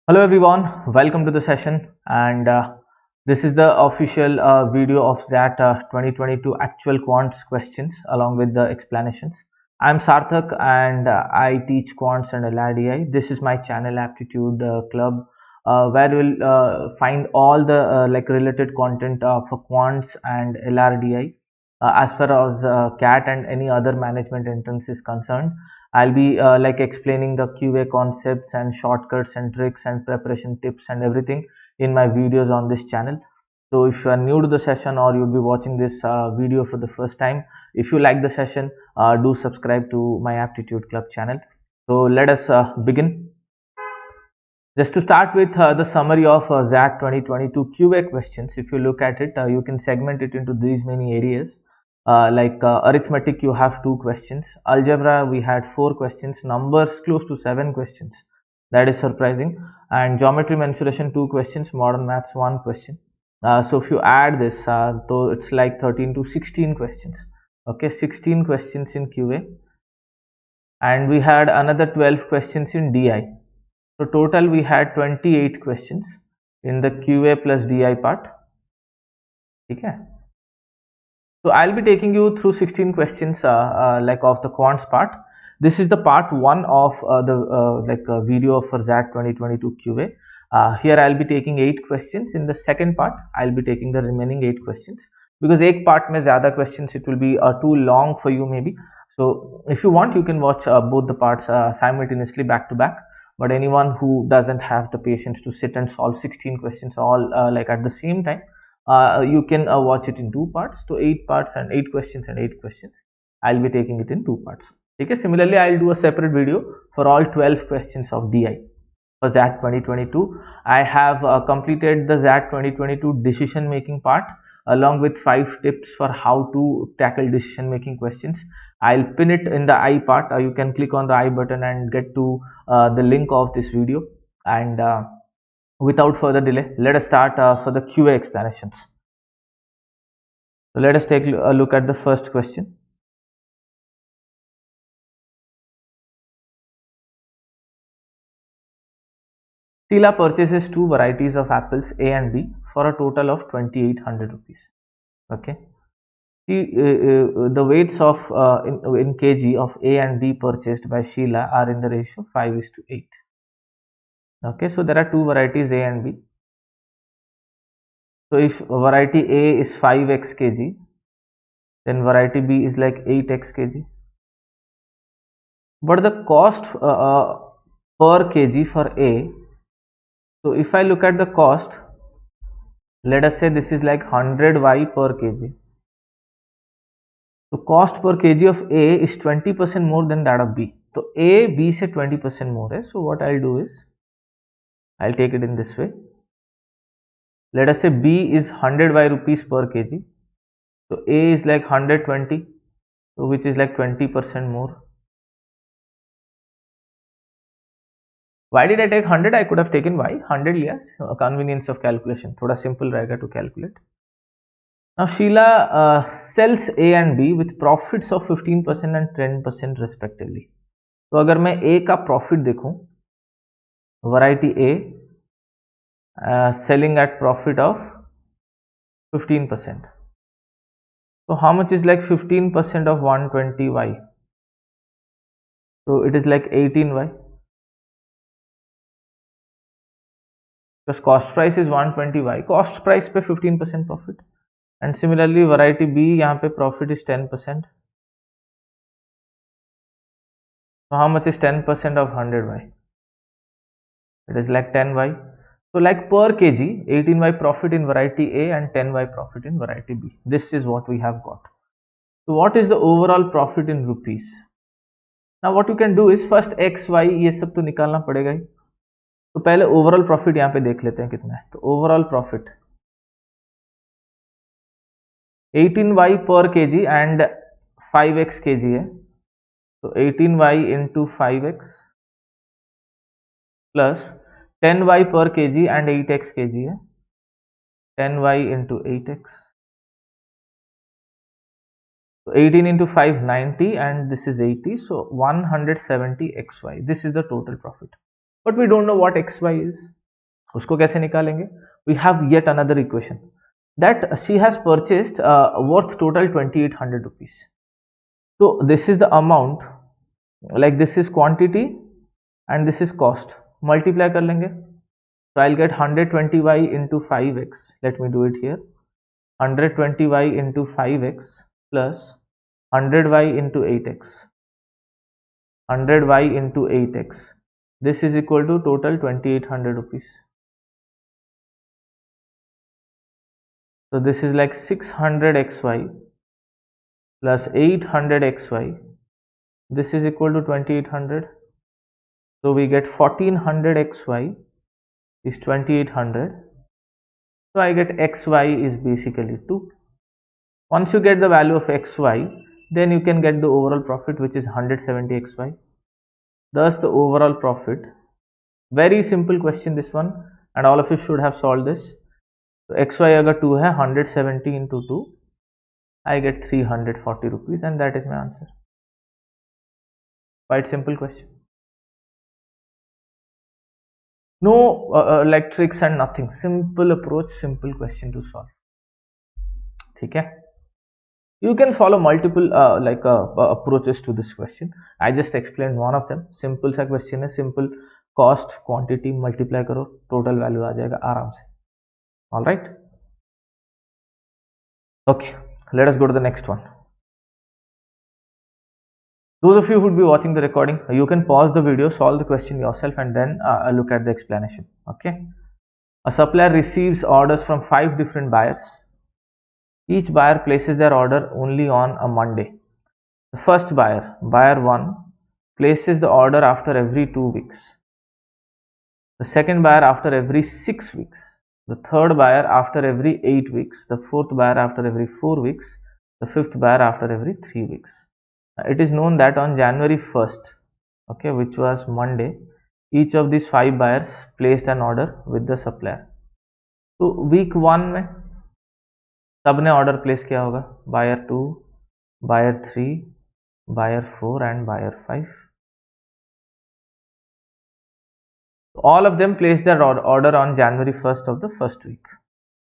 Hello everyone, welcome to the session and this is the official video of XAT 2022 actual quants questions along with the explanations. I'm Sarthak and I teach quants and LRDI. This is my channel Aptitude Club where you'll find all the related content for quants and LRDI as far as CAT and any other management entrance is concerned. I'll be explaining the QA concepts and shortcuts and tricks and preparation tips and everything in my videos on this channel. So if you are new to the session or you'll be watching this video for the first time, if you like the session, do subscribe to my Aptitude Club channel. So let us begin. Just to start with the summary of XAT 2022 QA questions, if you look at it, you can segment it into these many areas. Arithmetic, you have 2 questions. Algebra, we had 4 questions. Numbers, close to 7 questions. That is surprising. And geometry mensuration, 2 questions. Modern maths, 1 question. So if you add this, so it's like 13 to 16 questions. Okay, 16 questions in QA. And we had another 12 questions in DI. So total we had 28 questions in the QA plus DI part. Okay. So I'll be taking you through 16 questions of the quants part. This is the part 1 of the video for XAT 2022 QA. Here I'll be taking 8 questions. In the second part, I'll be taking the remaining 8 questions because एक part में ज़्यादा questions it will be too long for you maybe. So if you want, you can watch both the parts simultaneously back to back. But anyone who doesn't have the patience to sit and solve 16 questions all at the same time, you can watch it in 2 parts. So 8 parts and 8 questions and 8 questions. I'll be taking it in 2 parts. Okay. Similarly, I'll do a separate video for all 12 questions of DI for XAT 2022. I have completed the XAT 2022 decision making part along with 5 tips for how to tackle decision making questions. I'll pin it in the I part. You can click on the I button and get to the link of this video. And without further delay, let us start for the QA explanations. So let us take a look at the first question. Sheila purchases 2 varieties of apples A and B for a total of 2800 rupees. Okay. The weights of in kg of A and B purchased by Sheila are in the ratio 5:8. Okay, so there are 2 varieties A and B. So if variety A is 5x kg, then variety B is like 8x kg. But the cost per kg for A, so if I look at the cost, let us say this is like 100y per kg. So cost per kg of A is 20% more than that of B. So A, B से 20% more है. So what I'll do is, I'll take it in this way. Let us say B is 100y rupees per kg. So A is like 120, so which is like 20% more. Why did I take 100? I could have taken Y. 100 लिया. Convenience of calculation. थोड़ा simple रहेगा to calculate. Now Sheila sells A and B with profits of 15% and 10% respectively. तो अगर मैं A का profit देखूं, variety A selling at profit of 15%. So how much is like 15% of 120y? So it is like 18y. Because cost price is 120y. Cost price पे 15% profit. And similarly variety B यहाँ पे profit is 10%. So how much is 10% of 100y? It is like 10y. So like per kg, 18y profit in variety A and 10y profit in variety B. This is what we have got. So what is the overall profit in rupees? Now what you can do is first x, y ये सब तो निकालना पड़ेगा ही. तो पहले overall profit यहाँ पे देख लेते हैं कितना है. तो ओवरऑल प्रॉफिट 18y पर kg एंड 5x kg है. तो 18y into 5x plus 10y per kg and 8x kg है. 10y into 8x. So 18 into 5 90 and this is 80. So 170 xy. This is the total profit. But we don't know what x y is. उसको कैसे निकालेंगे? We have yet another equation that she has purchased worth total 2800 rupees. So this is the amount, like this is quantity and this is cost. Multiply कर लेंगे. So I'll get 120y into 5x. Let me do it here. 120y into 5x plus 100y into 8x. 100y into 8x. This is equal to total 2800 rupees. So this is like 600xy plus 800xy. This is equal to 2800. So we get 1400xy is 2800. So I get xy is basically 2. Once you get the value of xy, then you can get the overall profit, which is 170xy. Thus the overall profit. Very simple question this one, and all of you should have solved this. So xy agar 2 hai, 170 into 2, I get 340 rupees, and that is my answer. Quite simple question. No like tricks and nothing. Simple approach, simple question to solve. ठीक है? You can follow multiple approaches to this question. I just explained one of them. Simple सा question है, simple cost, quantity multiply करो, total value आ जाएगा आराम से. All right? Okay, let us go to the next one. Those of you who would be watching the recording, you can pause the video, solve the question yourself, and then look at the explanation. Okay? A supplier receives orders from 5 different buyers. Each buyer places their order only on a Monday. The first buyer, buyer 1, places the order after every 2 weeks. The second buyer after every 6 weeks. The third buyer after every 8 weeks. The fourth buyer after every 4 weeks. The fifth buyer after every 3 weeks. It is known that on January 1st, okay, which was Monday, each of these 5 buyers placed an order with the supplier. So week 1 में सबने order place किया होगा, buyer 2, buyer 3, buyer 4 and buyer 5. All of them placed their order on January 1st of the first week.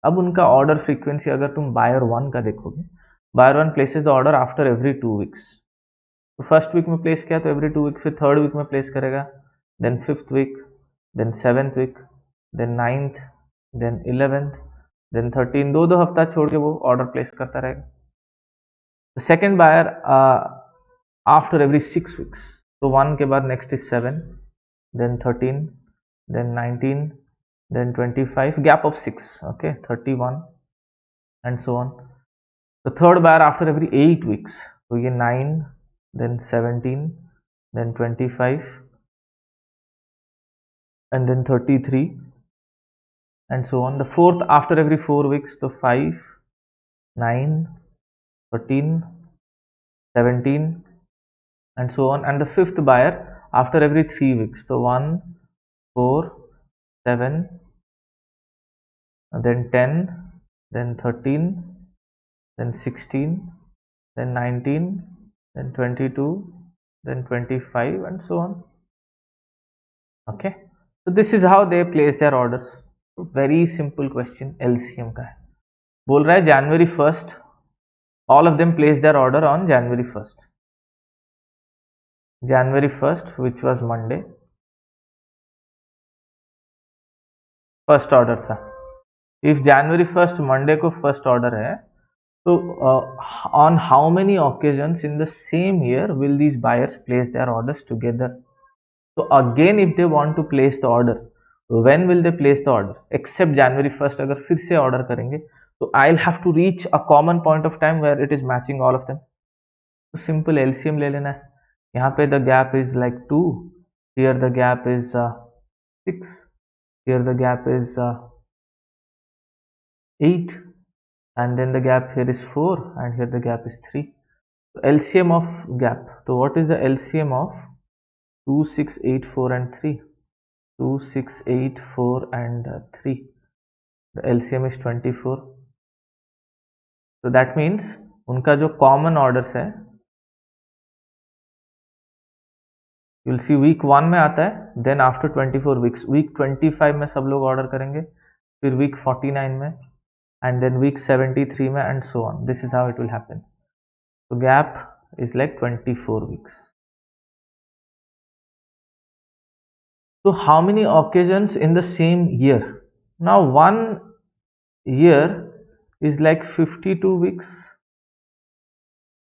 अब उनका order frequency अगर तुम buyer 1 का देखोगे, buyer 1 places the order after every 2 weeks. तो फर्स्ट वीक में प्लेस किया तो एवरी 2 वीक, फिर थर्ड वीक में प्लेस करेगा, then fifth week, then seventh week, then ninth, then 11th, then 13. दो दो हफ्ता छोड़ के वो ऑर्डर प्लेस करता रहेगा. The second buyer after every 6 weeks. So 1 के बाद next is 7, then 13, then 19, then 25, gap of 6, okay, 31 and so on. The third buyer after every 8 weeks. So ये 9, then 17, then 25 and then 33 and so on. The fourth after every 4 weeks. So 5, 9, 13, 17 and so on. And the fifth buyer after every 3 weeks. So 1, 4, 7, then 10, then 13, then 16, then 19, then 22, then 25 and so on. Okay, so this is how they place their orders. So very simple question, LCM का है. बोल रहा है January 1st, all of them place their order on January 1st. January 1st, which was Monday, first order था. If January 1st Monday को first order है, तो on how many occasions in the same year will these buyers place their orders together? So again, if they want to place the order, when will they place the order? Except January 1st, अगर फिर से order करेंगे तो I'll have to reach a common point of time where it is matching all of them. तो simple LCM ले लेना है. यहाँ पे the gap is like 2, here the gap is 6, here the gap is 8, and then the gap here is 4, and here the gap is 3. So LCM of gap. So what is the LCM of 2, 6, 8, 4 and 3? 2, 6, 8, 4 and 3. The LCM is 24. So that means उनका जो common orders है, you will see week 1 में आता है, then after 24 weeks week 25 में सब लोग order करेंगे, फिर वीक 49 में, and then week 73 में, and so on. This is how it will happen. So gap is like 24 weeks. So how many occasions in the same year? Now one year is like 52 weeks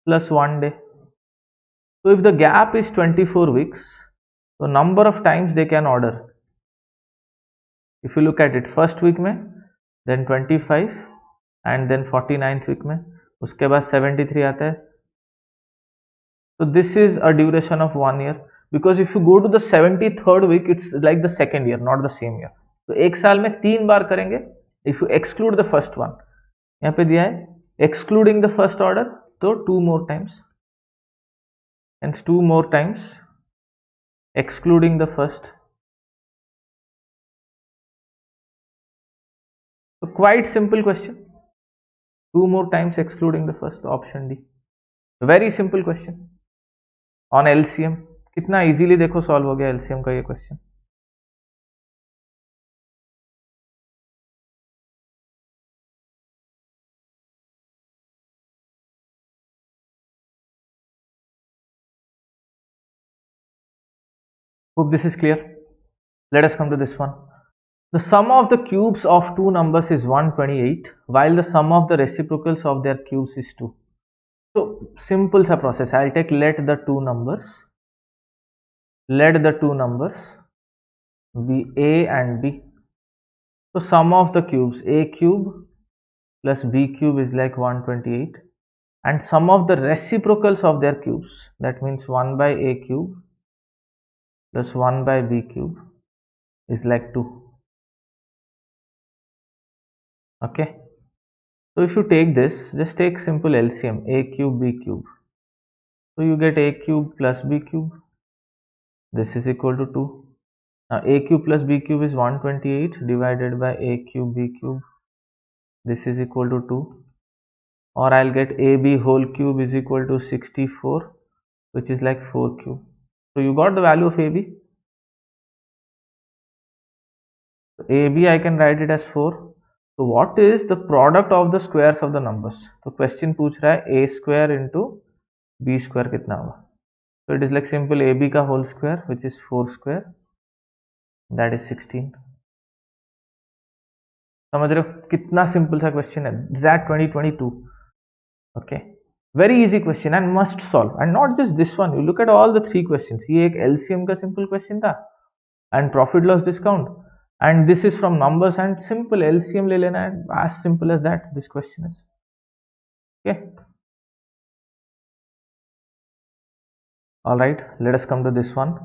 plus 1 day. So if the gap is 24 weeks, so number of times they can order. If you look at it, first week में, then 25, and then 49th week में, उसके बाद 73 आता है. So this is a duration of 1 year, because if you go to the 73rd week, it's like the second year, not the same year. तो एक साल में 3 बार करेंगे. If you exclude the first one, यहाँ पे दिया है excluding the first order, तो 2 more times, and 2 more times excluding the first. So quite simple question. 2 more times excluding the first, option D. Very simple question on LCM. कितना easily देखो solve हो गया LCM का ये question. Hope this is clear. Let us come to this one. The sum of the cubes of two numbers is 128, while the sum of the reciprocals of their cubes is 2. So simple sa process. I'll take let the two numbers be a and b. So sum of the cubes, a cube plus b cube is like 128, and sum of the reciprocals of their cubes, that means 1 by a cube plus 1 by b cube is like 2. Okay, so if you take this, just take simple LCM, a cube b cube. So you get a cube plus b cube, this is equal to 2. Now a cube plus b cube is 128 divided by a cube b cube, this is equal to 2. Or I'll get ab whole cube is equal to 64, which is like 4 cube. So you got the value of ab. So ab I can write it as 4. So what is the product of the squares of the numbers? So question पूछ रहा है a square into b square कितना होगा. So it is like simple ab का whole square, which is 4 square, that is 16. समझ रहे हो कितना सिंपल सा क्वेश्चन है. XAT 2022. Okay, very easy question and must solve. And not just this one, you look at all the 3 questions. ये एक LCM का simple question था, and profit loss discount, and this is from numbers and simple LCM ले लेना है. As simple as that this question is. Okay, all right, let us come to this one.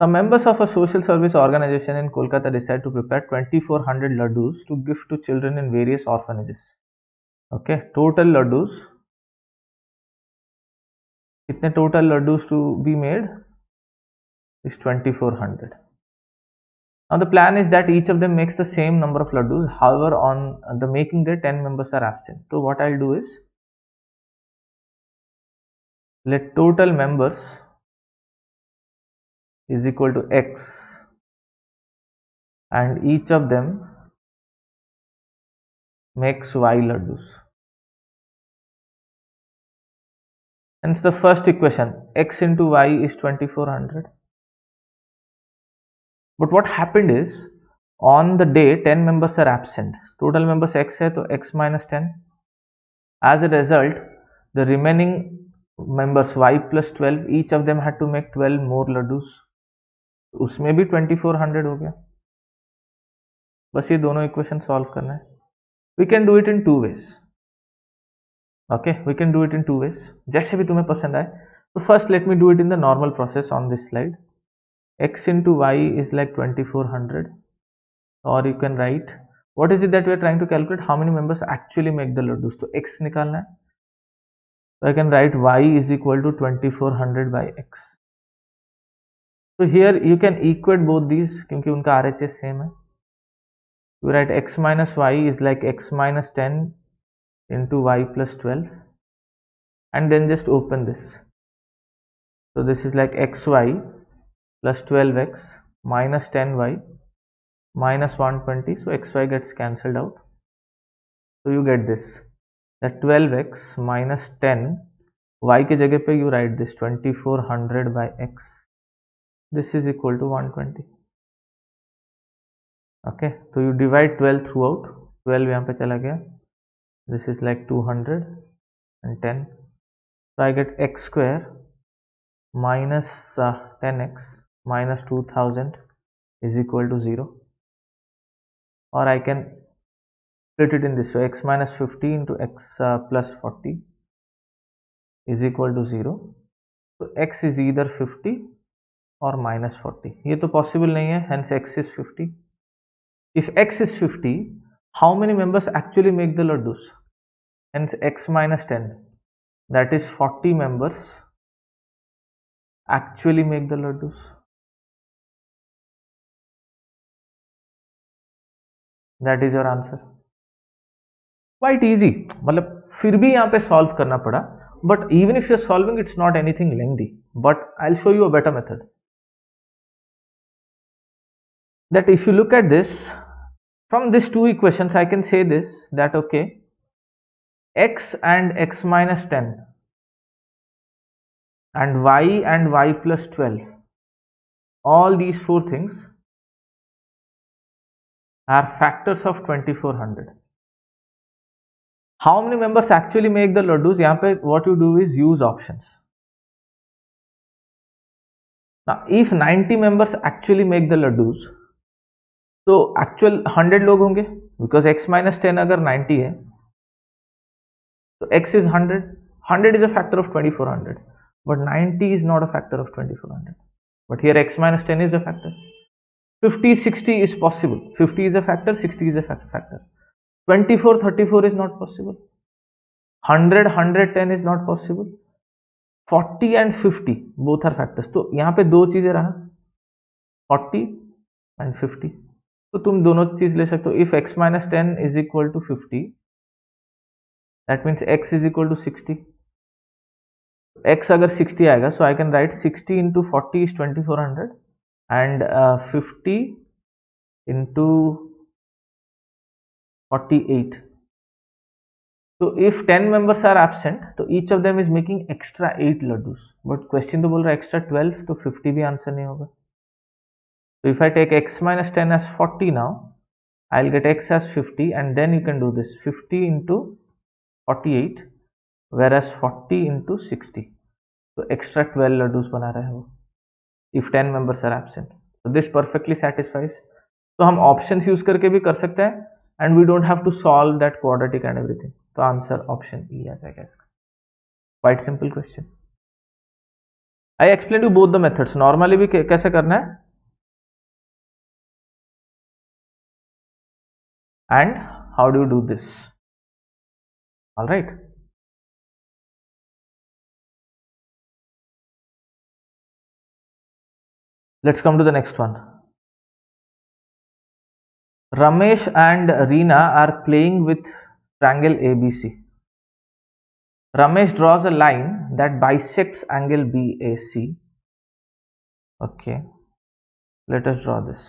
Some members of a social service organization in Kolkata decide to prepare 2400 laddus to gift to children in various orphanages. Okay, total laddus, kitne total laddus to be made is 2400. Now the plan is that each of them makes the same number of laddus. However, on the making day 10 members are absent. So what I'll do is, let total members is equal to x, and each of them makes y laddus. Hence the first equation, x into y is 2400. But what happened is, on the day 10 members are absent. Total members x है तो x minus 10. As a result, the remaining members y plus 12, each of them had to make 12 more laddus. उसमें भी 2400 हो गया. बस ये दोनों equation solve करना है. We can do it in 2 ways. Okay, we can do it in 2 ways. जैसे भी तुम्हें पसंद आए. So first let me do it in the normal process on this slide. X into y is like 2400, or you can write, what is it that we are trying to calculate? How many members actually make the laddus? तो x निकालना है. So I can write y is equal to 2400 by x. So here you can equate both these क्योंकि उनका RHS same है. You write x minus y is like x minus 10 into y plus 12, and then just open this. So this is like xy plus 12x minus 10y minus 120. So xy gets cancelled out. So you get this, that 12x minus 10 y के जगह पे you write this 2400 by x. This is equal to 120. Okay, so you divide 12 throughout. 12 यहाँ पे चला गया. This is like 210. So I get x square minus 10x minus 2000 is equal to 0. Or I can split it in this way, x minus 50 into x plus 40 is equal to 0. So x is either 50 or minus 40. ये तो possible नहीं है, hence x is 50. If x is 50, how many members actually make the laddus? Hence x minus 10, that is 40 members actually make the laddus. That is your answer. Quite easy. मतलब फिर भी यहाँ पे solve करना पड़ा. But even if you're solving, it's not anything lengthy. But I'll show you a better method. That if you look at this, from these two equations, I can say this, that okay, x and x minus 10 and y plus 12, all these four things are factors of 2400. How many members actually make the laddus? यहाँ पे what you do is use options. Now, if 90 members actually make the laddus, तो actual 100 लोग होंगे, because x minus 10 अगर 90 है, तो x is 100. 100 is a factor of 2400, but 90 is not a factor of 2400. But here x minus 10 is a factor. 50, 60 is possible. 50 is a factor, 60 is a factor. 24, 34 is not possible. 100, 110 is not possible. 40 and 50 both are factors. तो यहाँ पे दो चीजें रहा, 40 and 50. तो तुम दोनों चीज ले सकते हो. If x minus 10 is equal to 50, that means x is equal to 60. x अगर 60 आएगा, so I can write 60 into 40 is 2400 and 50 into 48. So if 10 members are absent, so each of them is making extra 8 laddus. But question तो बोल रहा है extra 12, तो 50 भी answer नहीं होगा. So if I take x minus 10 as 40 now, I'll get x as 50, and then you can do this 50 into 48, whereas 40 into 60. So extra 12 laddus बना रहे हैं वो, if 10 members are absent. So this perfectly satisfies. तो हम options use करके भी कर सकते हैं, and we don't have to solve that quadratic and everything. तो answer option E आ जाएगा इसका. Quite simple question. I explained you both the methods. Normally भी कैसे करना है, and how do you do this? All right. Let's come to the next one. Ramesh and Reena are playing with triangle ABC. Ramesh draws a line that bisects angle BAC. Okay, let us draw this.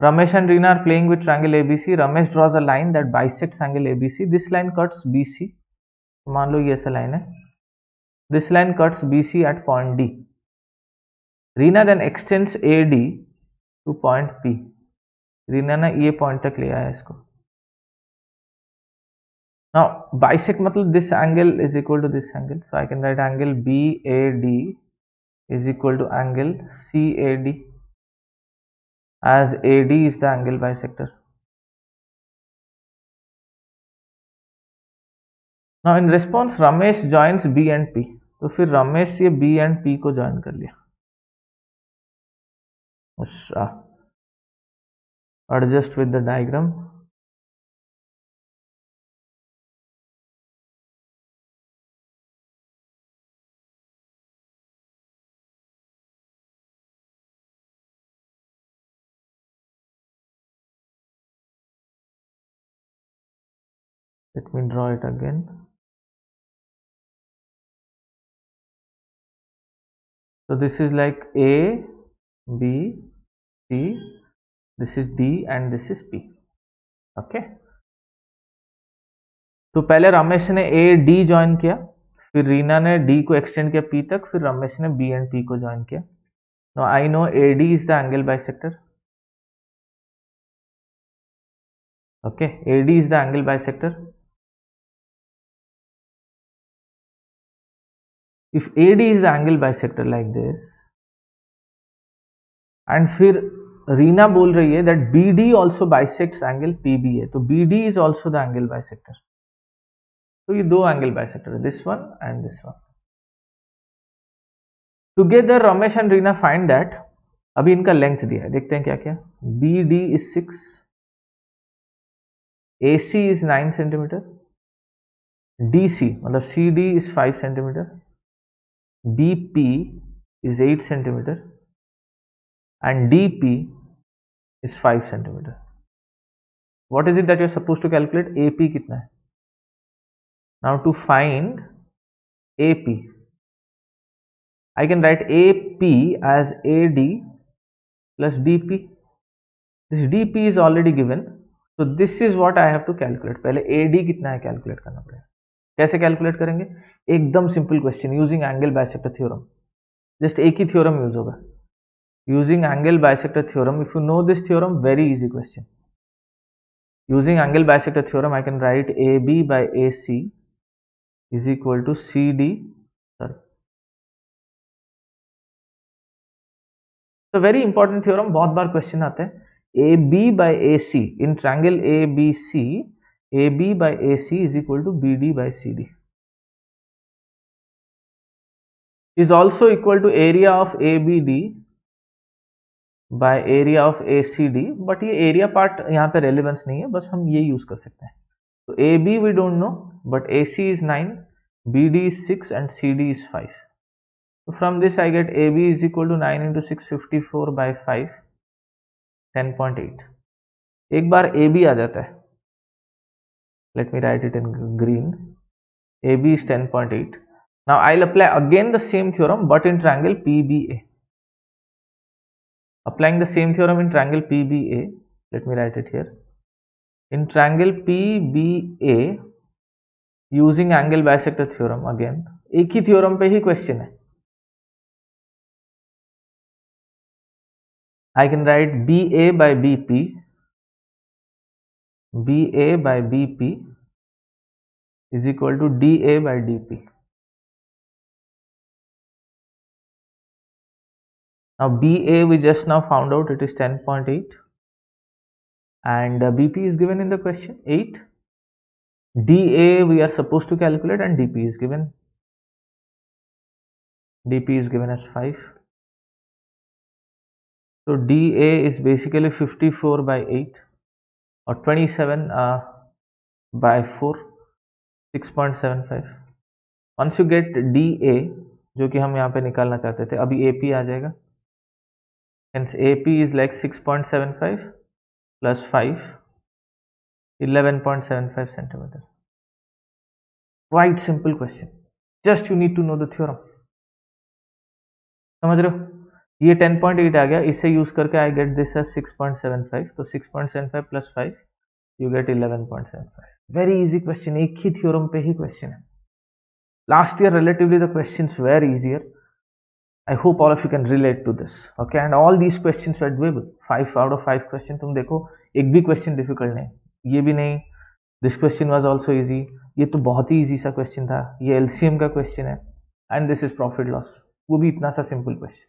Ramesh and Reena are playing with triangle ABC. Ramesh draws a line that bisects angle ABC. This line cuts BC. मान लो ये ऐसा line है. This line cuts BC at point D. Reena then extends AD to point P. Reena ने ये point तक ले आया इसको. Now bisect मतलब this angle is equal to this angle. So I can write angle BAD is equal to angle CAD, as AD is the angle bisector. Now in response Ramesh joins B and P. तो फिर रमेश ये B and P को join कर लिया. Adjust with the diagram. Let me draw it again. So this is like A, B, C, this is D and this is P. Okay. तो पहले रमेश ने A D join किया, फिर रीना ने D को एक्सटेंड किया पी तक, फिर रमेश ने बी एंड पी को ज्वाइन किया. Now I know A D is the angle bisector. Okay, AD is the angle bisector. If AD is the angle bisector like this, and फिर रीना बोल रही है that BD also bisects angle PBA, तो BD is also the angle bisector. तो ये दो angle bisector है, this one and this one. Together Ramesh and Reena find that, अभी इनका लेंथ दिया है, देखते हैं क्या क्या. BD is 6, AC is 9 centimeter, DC मतलब CD is 5 centimeter, BP is 8 centimeter and DP is 5 centimeter. What is it that you're supposed to calculate? AP कितना है? Now to find AP, I can write AP as AD plus DP. This DP is already given, so this is what I have to calculate. पहले AD कितना है calculate करना पड़ेगा. कैसे calculate करेंगे? एकदम simple question using angle bisector theorem. Just एक ही theorem use होगा. Using angle bisector theorem, if you know this theorem, very easy question. Using angle bisector theorem, I can write AB by AC is equal to CD. Sorry. So very important theorem, बहुत बार question आते हैं. AB by AC in triangle ABC, AB by AC is equal to BD by CD. Is also equal to area of ABD by area of ACD, but ये area part यहाँ पे relevance नहीं है, बस हम ये use कर सकते हैं. So AB we don't know, but AC is 9, BD is 6 and CD is 5. So from this I get AB is equal to 9 into 6, 54 by 5, 10.8. एक बार AB आ जाता है. Let me write it in green. AB is 10.8. Now I'll apply again the same theorem but in triangle PBA. Applying the same theorem in triangle PBA, let me write it here. In triangle PBA, using angle bisector theorem again, एक ही theorem पे ही question है. I can write BA by BP, BA by BP is equal to DA by DP. Now BA we just now found out it is 10.8 and BP is given in the question 8. DA we are supposed to calculate and DP is given. DP is given as 5. So DA is basically 54 by 8 or 27 by 4, 6.75. Once you get DA, जो कि हम यहाँ पे निकालना चाहते थे, अभी AP आ जाएगा. Hence AP is like 6.75 plus 5, 11.75 centimeters. Quite simple question. Just you need to know the theorem. समझ रहे हो? ये 10.8 आ गया, इसे यूज करके आई गेट दिस एज 6.75. तो 6.75 plus 5 you get 11.75. Very easy question, एक ही थ्योरम पे ही क्वेश्चन है. Last year relatively the questions were easier. I hope all of you can relate to this. Okay, and all these questions were doable. 5 out of 5 question तुम देखो, एक भी question difficult नहीं, ये भी नहीं. This question was also easy, ये तो बहुत ही इजी सा क्वेश्चन था. ये एलसीएम का क्वेश्चन है and this is profit loss, वो भी इतना सा simple question.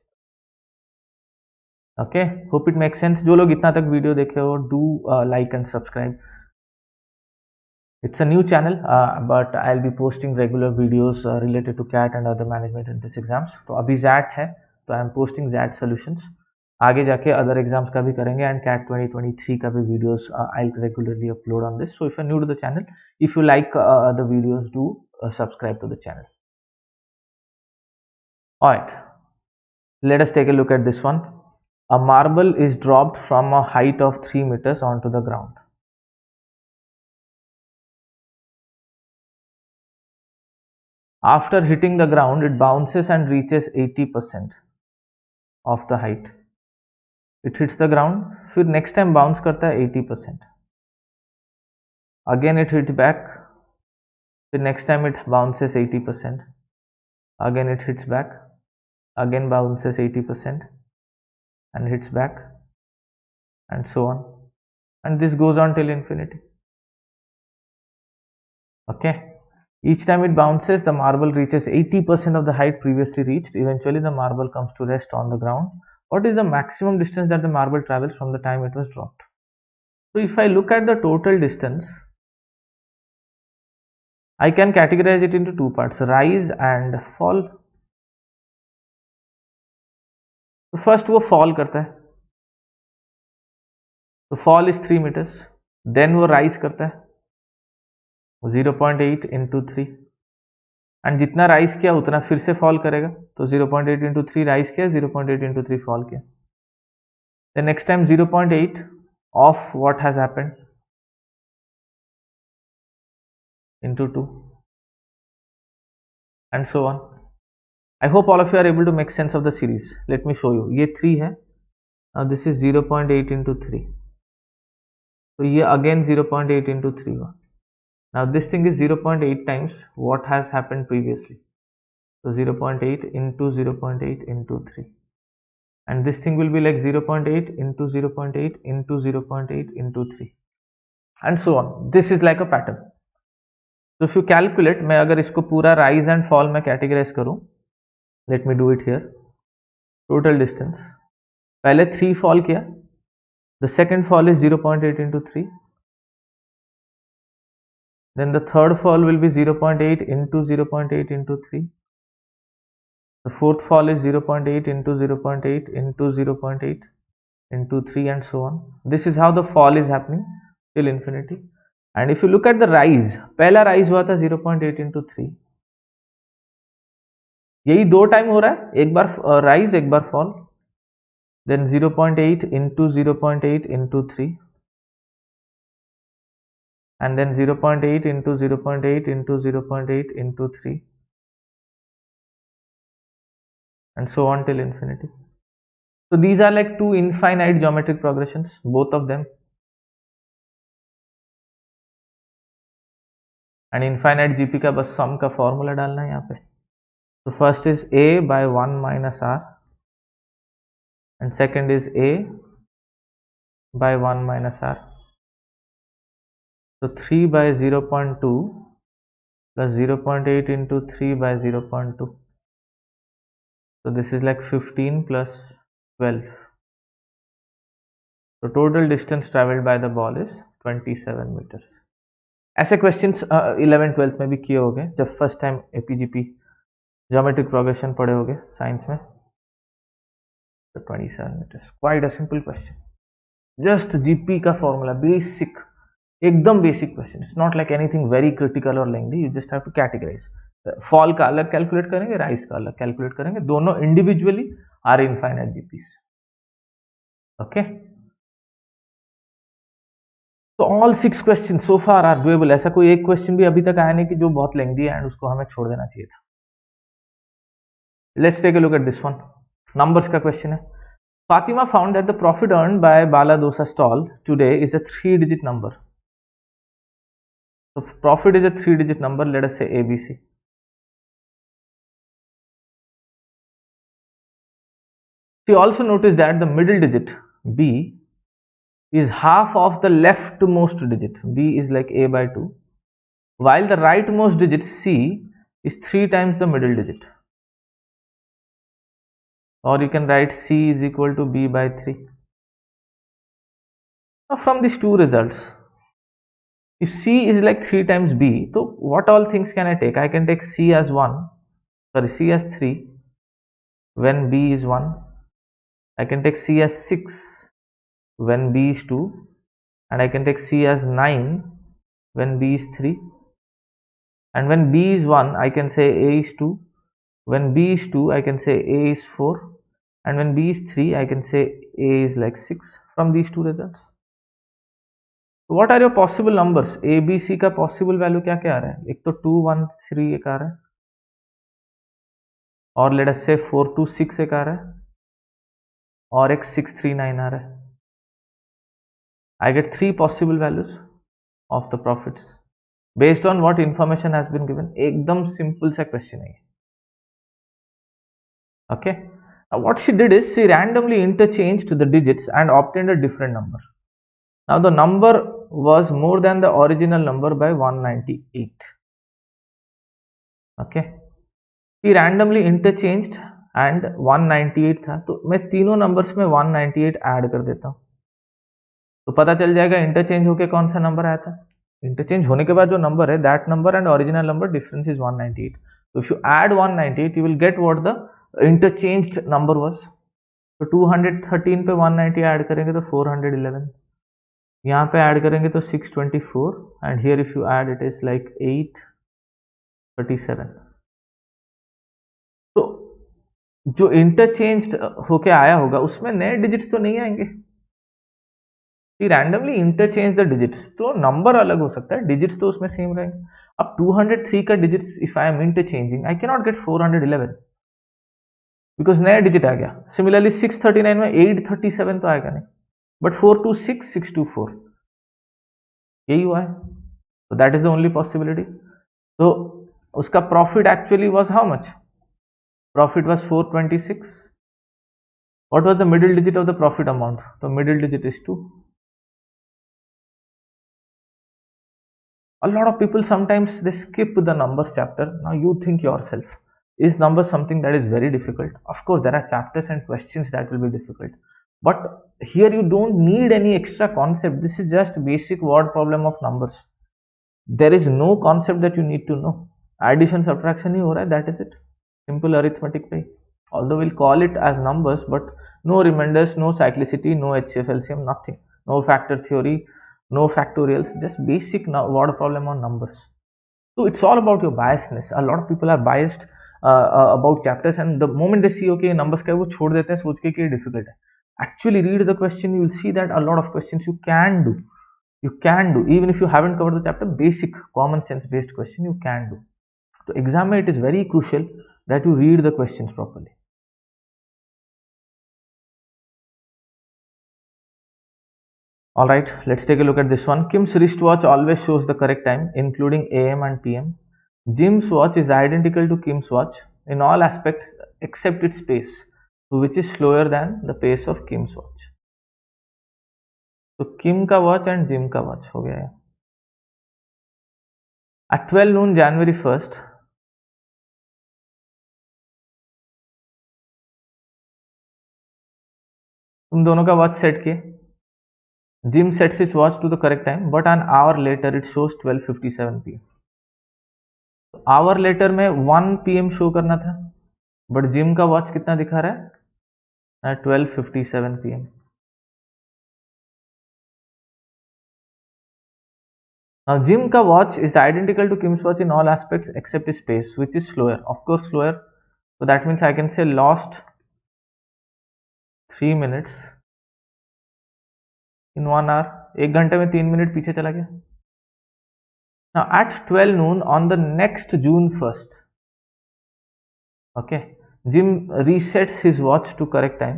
Okay, hope it make sense. जो लोग इतना तक वीडियो देखे हो, do like and subscribe. It's a new channel, but I'll be posting regular videos related to CAT and other management entrance exams. तो अभी XAT है, तो I am posting XAT solutions. आगे जाके other exams का भी करेंगे and CAT 2023 का भी videos I'll regularly upload on this. So if you're new to the channel, if you like the videos, do subscribe to the channel. Alright, let us take a look at this one. A marble is dropped from a height of 3 meters onto the ground. After hitting the ground, it bounces and reaches 80% of the height. It hits the ground, फिर next time bounce करता है 80%. Again it hits back, फिर next time it bounces 80%. Again it hits back, again bounces 80% and hits back, and so on. And this goes on till infinity. Okay. Each time it bounces, the marble reaches 80% of the height previously reached. Eventually, the marble comes to rest on the ground. What is the maximum distance that the marble travels from the time it was dropped? So if I look at the total distance, I can categorize it into two parts, rise and fall. So first वो fall करता है, तो fall is 3 meters. Then वो rise करता है, 0.8 into 3. And जितना rise किया उतना फिर से फॉल करेगा, तो 0.8 into 3 राइज किया, 0.8 into 3 फॉल किया. Then next time 0.8 of what has happened into 2, and so on. I hope all of you are able to make sense of the series. Let me show you. ये 3 है. Now this is 0.8 into 3. So ये again 0.8 into 3 हुआ. Now this thing is 0.8 times what has happened previously. So 0.8 into 0.8 into 3. And this thing will be like 0.8 into 0.8 into 0.8 into 3. And so on. This is like a pattern. So if you calculate, मैं अगर इसको पूरा rise and fall में categorize करूँ, let me do it here. Total distance. पहले 3 fall किया. The second fall is 0.8 into 3. Then the third fall will be 0.8 into 0.8 into 3. The fourth fall is 0.8 into 0.8 into 0.8 into 3, and so on. This is how the fall is happening till infinity. And if you look at the rise, पहला rise हुआ था 0.8 into 3. यही दो time हो रहा है, एक बार rise एक बार fall. Then 0.8 into 0.8 into 3, and then 0.8 into 0.8 into 0.8 into 3, and so on till infinity. So these are like two infinite geometric progressions, both of them. And infinite GP का बस sum का formula डालना है यहाँ पे. So first is A by 1 minus R, and second is A by 1 minus R. So 3 by 0.2 plus 0.8 into 3 by 0.2. So this is like 15 plus 12. So total distance traveled by the ball is 27 meters. ऐसे questions 11 12 में भी किए होंगे जब first time AP GP geometric progression पढ़े होंगे science में. तो 27 meters, quite a simple question. Just GP का फॉर्मूला, बेसिक, एकदम basic question. It's not like anything very critical और lengthy. You just have to categorize. Fall का अलग कैलकुलेट करेंगे, राइज का अलग कैलकुलेट करेंगे, दोनों individually are infinite GPs. Okay. तो all 6 question so far are doable. ऐसा कोई एक क्वेश्चन भी अभी तक आया नहीं कि जो बहुत लेंथी है एंड उसको हमें छोड़ देना चाहिए था. Let's take a look at this one. Numbers का क्वेश्चन है. Fatima found that the profit earned by Bala Dosa stall today is a 3-digit number. So profit is a 3-digit number. Let us say ABC. She also noticed that the middle digit B is half of the leftmost digit. B is like A by 2, while the rightmost digit C is 3 times the middle digit. Or you can write C is equal to B by 3. Now from these two results, if C is like 3 times B, so what all things can I take? I can take C as 1, sorry, C as 3 when B is 1. I can take C as 6 when B is 2, and I can take C as 9 when B is 3. And when B is 1, I can say A is 2. When B is 2, I can say A is 4. And when B is 3, I can say A is like 6 from these two results. So what are your possible numbers? A, B, C का possible value क्या क्या आ रहा है? एक तो 2, 1, 3 एक आ रहा है. और लेट अस से 426 एक आ रहा है और एक 639 आ रहा है. I get three possible values of the profits based on what information has been given. एकदम simple सा question है ये. Okay. Now what she did is she randomly interchanged the digits and obtained a different number. Now the number was more than the original number by 198. Okay. She randomly interchanged and 198 था, तो मैं तीनों numbers में 198 add कर देता हूँ, तो पता चल जाएगा इंटरचेंज होके कौन सा नंबर आया था. इंटरचेंज होने के बाद जो नंबर है that number and original number difference is 198. तो if you add 198 you will get what the interchanged number was. तो 213 पे 190 ऐड करेंगे तो 411, यहाँ पे ऐड करेंगे तो 624 and here if you add it is like 837. तो जो इंटरचेंज्ड होके आया होगा उसमें नए डिजिट्स तो नहीं आएंगे. रैंडमली इंटरचेंज द डिजिट्स, तो नंबर अलग हो सकता है, डिजिट्स तो उसमें सेम रहेंगे. अब 203 का digits if I am interchanging I can not gate 411 because नया डिजिट आ गया. सिमिलरली 639 में 837 तो आएगा नहीं, बट 426 624 यही हुआ है. तो that is the only possibility. तो उसका profit actually was how much? Profit was 426. What was the middle digit of the profit amount? तो middle digit is 2. A lot of people sometimes they skip the numbers chapter. Now you think yourself, is numbers something that is very difficult? Of course there are chapters and questions that will be difficult, but here you don't need any extra concept. This is just basic word problem of numbers. There is no concept that you need to know. Addition subtraction ही हो रहा है, that is it. Simple arithmetic पे. Although we'll call it as numbers, but no remainders, no cyclicity, no HCF LCM, nothing. No factor theory, no factorials, just basic word problem on numbers. So it's all about your biasness. A lot of people are biased about chapters, and the moment they see okay numbers का वो छोड़ देते हैं सोच के कि difficult है. Actually read the question, you will see that a lot of questions you can do. You can do even if you haven't covered the chapter. Basic common sense based question you can do. So exam में it is very crucial that you read the questions properly. Alright, let's take a look at this one. Kim's wristwatch always shows the correct time, including AM and PM. Jim's watch is identical to Kim's watch in all aspects except its pace, which is slower than the pace of Kim's watch. So Kim का watch and Jim का watch हो गया है. At 12 noon January 1st, तुम दोनों का watch set किए. Jim sets his watch to the correct time, but an hour later it shows 12:57 p.m. Hour later में 1 PM शो करना था, बट जिम का वॉच कितना दिखा रहा है? 12:57 PM. Now Jim का watch is identical to Kim's watch in all aspects except his pace, which is slower. Of course slower. So that means I can say lost 3 minutes in 1 hour. 1 घंटे में 3 minute पीछे चला गया. Now at 12 noon on the next June 1st, okay, Jim resets his watch to correct time.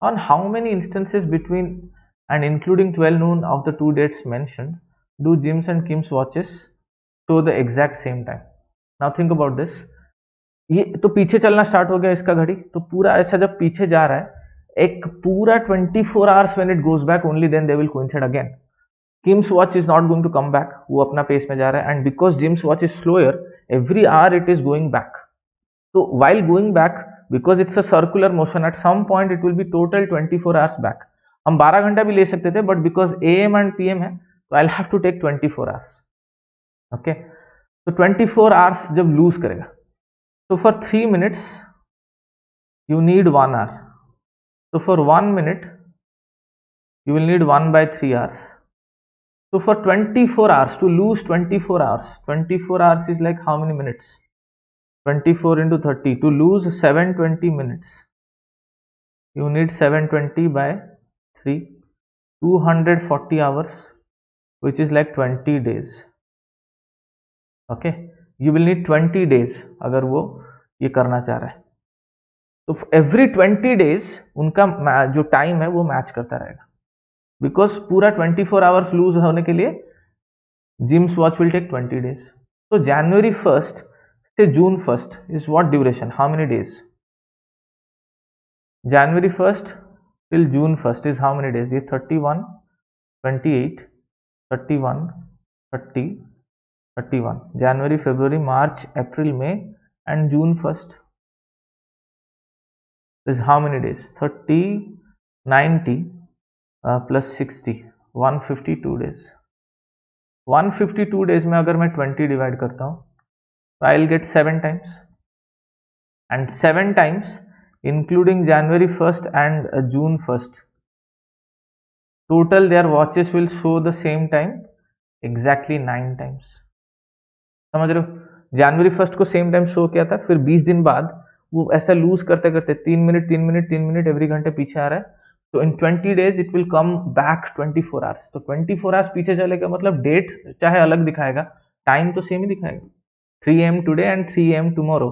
On how many instances between and including 12 noon of the two dates mentioned do Jim's and Kim's watches show the exact same time? Now think about this. ये तो पीछे चलना start हो गया इसका घड़ी, तो पूरा ऐसा जब पीछे जा रहा है एक पूरा 24 hours when it goes back only then they will coincide again. Kim's watch is not going to come back, वो अपना पेस में जा रहा है, and because Jim's watch is slower, every hour it is going back. So while going back, because it's a circular motion, at some point it will be total 24 hours back. हम 12 घंटा भी ले सकते थे, but because AM and PM है, so I'll have to take 24 hours. Okay, so 24 hours जब lose करेगा, so for 3 minutes you need 1 hour. So for 1 minute you will need 1 by 3 hours. So for 24 hours, to lose 24 hours, 24 hours is like how many minutes? 24 into 30. To lose 720 minutes, you need 720 by 3, 240 hours, which is like 20 days. Okay, you will need 20 days अगर वो ये करना चाह रहा है. तो every 20 days उनका जो टाइम है वो मैच करता रहेगा, बिकॉज पूरा 24 आवर्स लूज होने के लिए Jim's watch will take 20 days. तो जनवरी 1st से June 1st is what duration, how many days? January 1st till June 1st is how many days? ये 31, 28, 31, 30, 31. January, February, March, April, May and June 1st is how many days? 30, 90 plus 60, 152 days. 152 days में अगर मैं 20 divide करता हूँ तो I will get 7 times, and 7 times including January 1st and June 1st, total their watches will show the same time exactly 9 times. समझ रहे हो? जनवरी 1st को सेम टाइम शो किया था, फिर 20 दिन बाद वो ऐसा लूज करते करते 3 मिनट 3 मिनट 3 मिनट एवरी घंटे पीछे आ रहा है. तो इन 20 days it will come back 24 hours. तो 24 आवर्स पीछे चलेगा मतलब डेट चाहे अलग दिखाएगा, टाइम तो सेम ही दिखाएगा. 3 AM today and 3 AM tomorrow,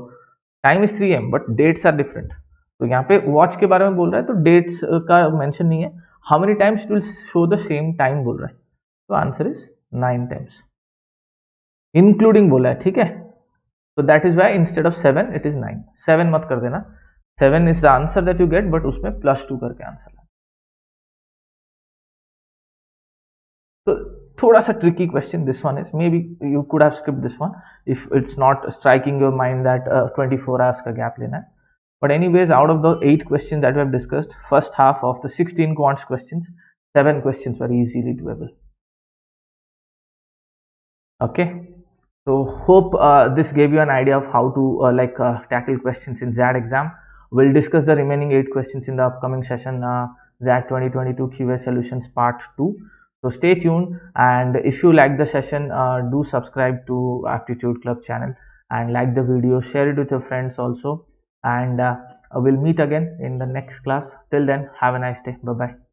time is 3 AM but dates are different. तो यहाँ पे वॉच के बारे में बोल रहा है तो डेट्स का मेंशन नहीं है. How many times it will show the same time बोल रहा है. तो आंसर इज 9 टाइम्स, इंक्लूडिंग बोला है. ठीक है, तो that is why instead of 7 it is 9. 7 मत कर देना, 7 is the answer that you get, but उसमें +2 करके आंसर. तो थोड़ा सा tricky question this one is, maybe you could have skipped this one if it's not striking your mind that 24 hours का gap लेना है. But anyways, out of the 8 questions that we have discussed, first half of the 16 quants questions, 7 questions were easily doable. Okay, so hope this gave you an idea of how to tackle questions in XAT exam. We'll discuss the remaining 8 questions in the upcoming session, XAT 2022 QA solutions part 2. So stay tuned, and if you like the session, do subscribe to Aptitude Club channel and like the video, share it with your friends also, and we'll meet again in the next class. Till then, have a nice day. Bye bye.